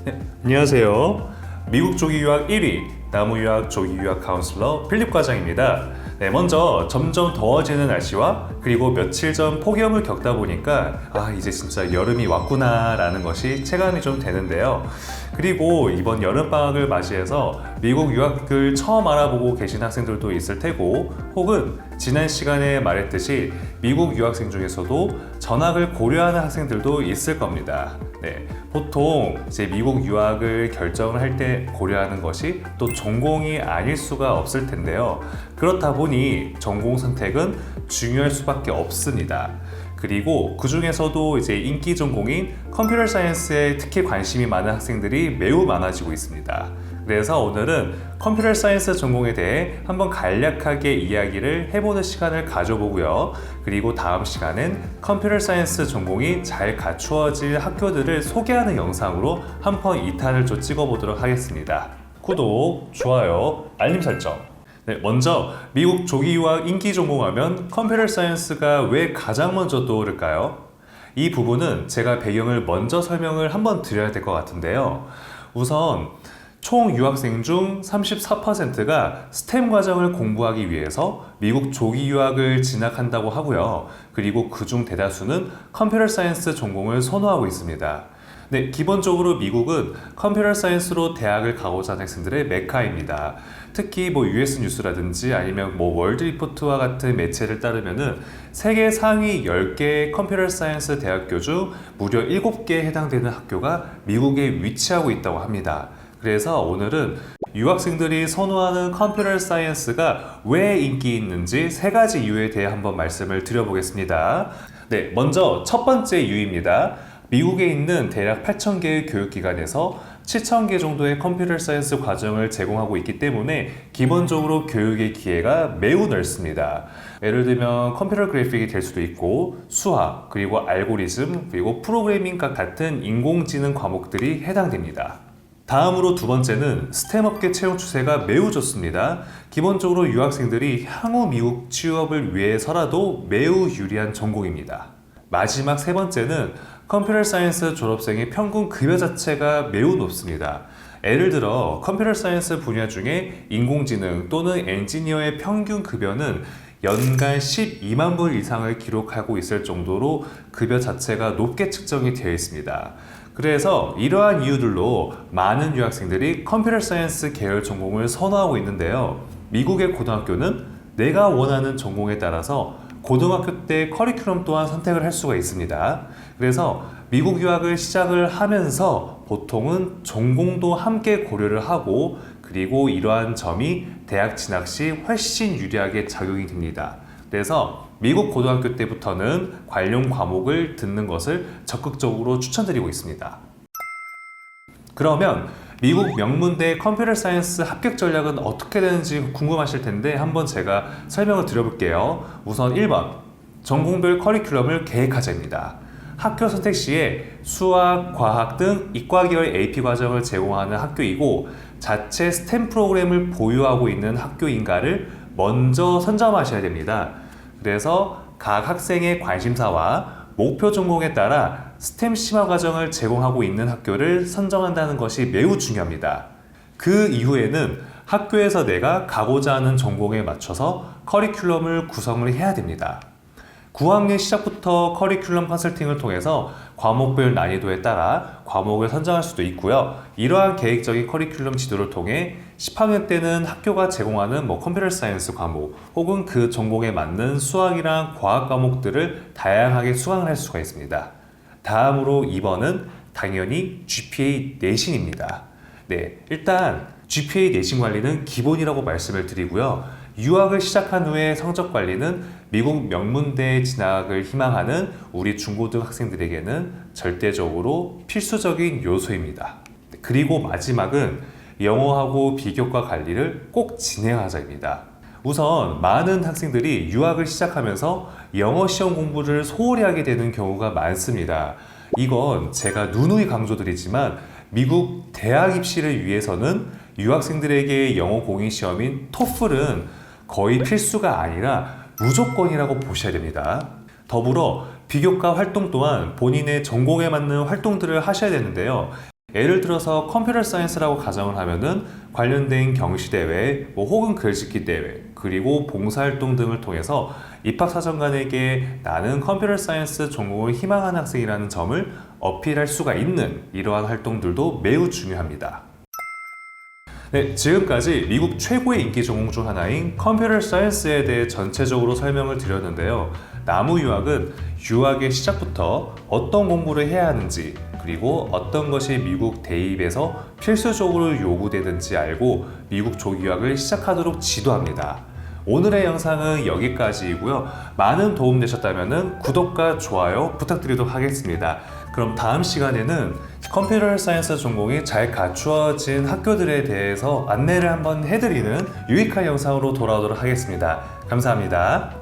네, 안녕하세요. 미국 조기 유학 1위 나무 유학 조기 유학 카운슬러 필립 과장입니다. 네, 먼저 점점 더워지는 날씨와 그리고 며칠 전 폭염을 겪다 보니까 이제 진짜 여름이 왔구나 라는 것이 체감이 좀 되는데요. 그리고 이번 여름방학을 맞이해서 미국 유학을 처음 알아보고 계신 학생들도 있을 테고, 혹은 지난 시간에 말했듯이 미국 유학생 중에서도 전학을 고려하는 학생들도 있을 겁니다. 네, 보통 이제 미국 유학을 결정을 할 때 고려하는 것이 또 전공이 아닐 수가 없을 텐데요. 그렇다 보니 전공 선택은 중요할 수밖에 없습니다. 그리고 그 중에서도 이제 인기 전공인 컴퓨터 사이언스에 특히 관심이 많은 학생들이 매우 많아지고 있습니다. 그래서 오늘은 컴퓨터 사이언스 전공에 대해 한번 간략하게 이야기를 해보는 시간을 가져보고요. 그리고 다음 시간은 컴퓨터 사이언스 전공이 잘 갖추어질 학교들을 소개하는 영상으로 한 번 2탄을 좀 찍어보도록 하겠습니다. 구독, 좋아요, 알림 설정. 네, 먼저 미국 조기 유학 인기 전공하면 컴퓨터 사이언스가 왜 가장 먼저 떠오를까요? 이 부분은 제가 배경을 먼저 설명을 한번 드려야 될 것 같은데요. 우선 총 유학생 중 34%가 스템 과정을 공부하기 위해서 미국 조기 유학을 진학한다고 하고요. 그리고 그중 대다수는 컴퓨터 사이언스 전공을 선호하고 있습니다. 네, 기본적으로 미국은 컴퓨터 사이언스로 대학을 가고자 하는 학생들의 메카입니다. 특히 US 뉴스라든지 아니면 월드 리포트와 같은 매체를 따르면은 세계 상위 10개 컴퓨터 사이언스 대학교 중 무려 7개에 해당되는 학교가 미국에 위치하고 있다고 합니다. 그래서 오늘은 유학생들이 선호하는 컴퓨터 사이언스가 왜 인기 있는지 3가지 이유에 대해 한번 말씀을 드려보겠습니다. 네, 먼저 첫 번째 이유입니다. 미국에 있는 대략 8,000개의 교육기관에서 7,000개 정도의 컴퓨터 사이언스 과정을 제공하고 있기 때문에 기본적으로 교육의 기회가 매우 넓습니다. 예를 들면 컴퓨터 그래픽이 될 수도 있고 수학, 그리고 알고리즘, 그리고 프로그래밍과 같은 인공지능 과목들이 해당됩니다. 다음으로 두 번째는 스템 업계 채용 추세가 매우 좋습니다. 기본적으로 유학생들이 향후 미국 취업을 위해서라도 매우 유리한 전공입니다. 마지막 세 번째는 컴퓨터 사이언스 졸업생의 평균 급여 자체가 매우 높습니다. 예를 들어 컴퓨터 사이언스 분야 중에 인공지능 또는 엔지니어의 평균 급여는 연간 12만 불 이상을 기록하고 있을 정도로 급여 자체가 높게 측정이 되어 있습니다. 그래서 이러한 이유들로 많은 유학생들이 컴퓨터 사이언스 계열 전공을 선호하고 있는데요. 미국의 고등학교는 내가 원하는 전공에 따라서 고등학교 때 커리큘럼 또한 선택을 할 수가 있습니다. 그래서 미국 유학을 시작을 하면서 보통은 전공도 함께 고려를 하고, 그리고 이러한 점이 대학 진학 시 훨씬 유리하게 작용이 됩니다. 그래서 미국 고등학교 때부터는 관련 과목을 듣는 것을 적극적으로 추천드리고 있습니다. 그러면 미국 명문대 컴퓨터 사이언스 합격 전략은 어떻게 되는지 궁금하실 텐데 한번 제가 설명을 드려볼게요. 우선 1번, 전공별 커리큘럼을 계획하자입니다. 학교 선택 시에 수학, 과학 등 이과 계열 AP 과정을 제공하는 학교이고, 자체 스템 프로그램을 보유하고 있는 학교인가를 먼저 선점하셔야 됩니다. 그래서 각 학생의 관심사와 목표 전공에 따라 스템 심화 과정을 제공하고 있는 학교를 선정한다는 것이 매우 중요합니다. 그 이후에는 학교에서 내가 가고자 하는 전공에 맞춰서 커리큘럼을 구성을 해야 됩니다. 9학년 시작부터 커리큘럼 컨설팅을 통해서 과목별 난이도에 따라 과목을 선정할 수도 있고요. 이러한 계획적인 커리큘럼 지도를 통해 10학년 때는 학교가 제공하는 컴퓨터 사이언스 과목 혹은 그 전공에 맞는 수학이랑 과학 과목들을 다양하게 수강을 할 수가 있습니다. 다음으로 2번은 당연히 GPA 내신입니다. 네, 일단 GPA 내신 관리는 기본이라고 말씀을 드리고요. 유학을 시작한 후에 성적 관리는 미국 명문대에 진학을 희망하는 우리 중고등 학생들에게는 절대적으로 필수적인 요소입니다. 그리고 마지막은 영어하고 비교과 관리를 꼭 진행하자입니다. 우선 많은 학생들이 유학을 시작하면서 영어 시험 공부를 소홀히 하게 되는 경우가 많습니다. 이건 제가 누누이 강조드리지만 미국 대학 입시를 위해서는 유학생들에게 영어 공인 시험인 토플은 거의 필수가 아니라 무조건이라고 보셔야 됩니다. 더불어 비교과 활동 또한 본인의 전공에 맞는 활동들을 하셔야 되는데요. 예를 들어서 컴퓨터 사이언스라고 가정을 하면은 관련된 경시대회, 혹은 글짓기 대회, 그리고 봉사활동 등을 통해서 입학사정관에게 나는 컴퓨터 사이언스 전공을 희망하는 학생이라는 점을 어필할 수가 있는 이러한 활동들도 매우 중요합니다. 네, 지금까지 미국 최고의 인기 전공 중 하나인 컴퓨터 사이언스에 대해 전체적으로 설명을 드렸는데요. 나무 유학은 유학의 시작부터 어떤 공부를 해야 하는지, 그리고 어떤 것이 미국 대입에서 필수적으로 요구되는지 알고 미국 조기 유학을 시작하도록 지도합니다. 오늘의 영상은 여기까지이고요. 많은 도움 되셨다면 구독과 좋아요 부탁드리도록 하겠습니다. 그럼 다음 시간에는 컴퓨터 사이언스 전공이 잘 갖추어진 학교들에 대해서 안내를 한번 해드리는 유익한 영상으로 돌아오도록 하겠습니다. 감사합니다.